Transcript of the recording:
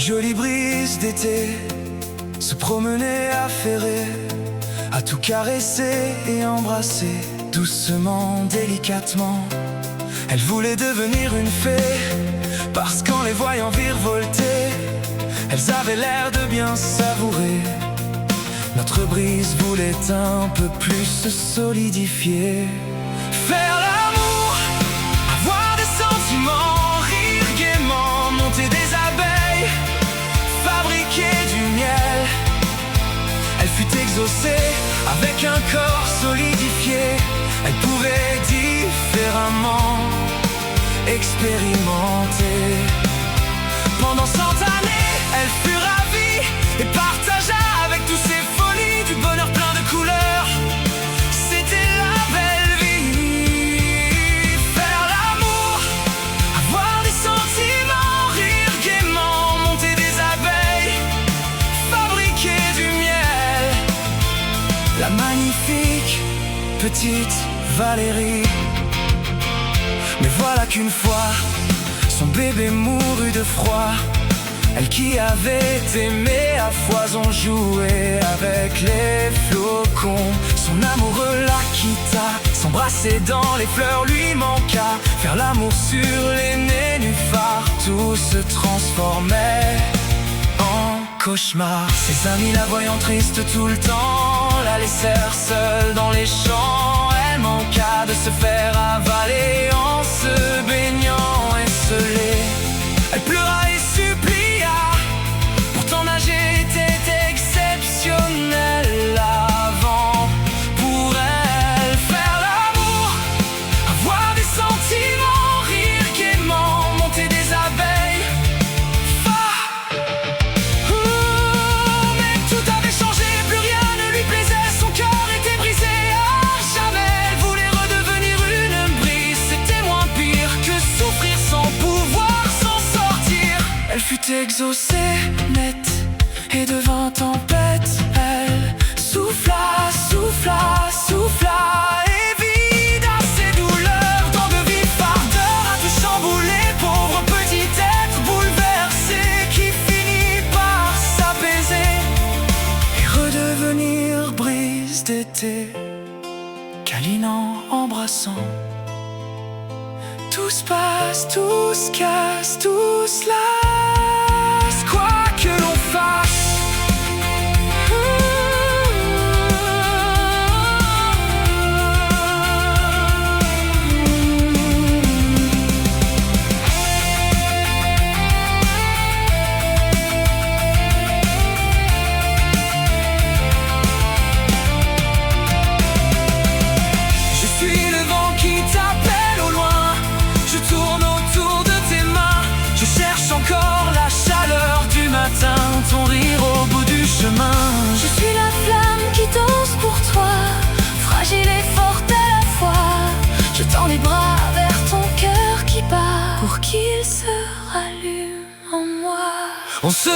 jolie brise d'été se promenait affairée, à tout caresser et embrasser, doucement, délicatement. Elle voulait devenir une fée, parce qu'en les voyant virevolter, elles avaient l'air de bien savourer. Notre brise voulait un peu plus se solidifier. Faire l'amour, avoir des sentiments, rire gaiement, monter des abeilles, fabriquer du miel. Elle fut exaucée avec un corps solidifié. Elle pouvait différemment expérimenter. Pendant 100 années, elle fut ravie et partagea avec tous ses folies du bonheur plein de couleurs. C'était la belle vie. Faire l'amour, avoir des sentiments, rire gaiement, monter des abeilles, fabriquer du miel. La magnifique petite Valérie. Mais voilà qu'une fois, son bébé mourut de froid. Elle qui avait aimé à foison jouer avec les flocons, son amoureux la quitta. S'embrasser dans les fleurs lui manqua. Faire l'amour sur les nénuphars, tout se transformait en cauchemar. Ses amis la voyant triste tout le temps, la laissèrent seule dans les champs. Elle manqua de se faire avaler en se baignant esselée. Elle pleura et supplia, pourtant nager était exceptionnel avant. Pour elle, faire l'amour, avoir des sentiments, rire gaiement, monter des abeilles. Mais tout avait changé, plus rien ne lui plaisait, son cœur était brisé à jamais. Elle voulait redevenir une brise, c'était moins pire que souffrir sans pouvoir s'en sortir. Elle fut exaucée, nette, et devint tempête. Elle souffla, souffla, souffla, et vida ses douleurs dans de vives ardeurs. A tout chamboulé, pauvre petit être bouleversé, qui finit par s'apaiser et redevenir brise d'été. Câlinant, embrassant, tout se passe, tout se casse, tout se lasse, quoi que l'on fasse. Je suis le vent qui t'appelle au loin, je tourne autour de tes mains, je cherche encore la chaleur du matin, ton rire au bout du chemin. Je suis la flamme qui danse pour toi, fragile et forte à la fois. Je tends les bras vers ton cœur qui bat, pour qu'il se rallume en moi. On se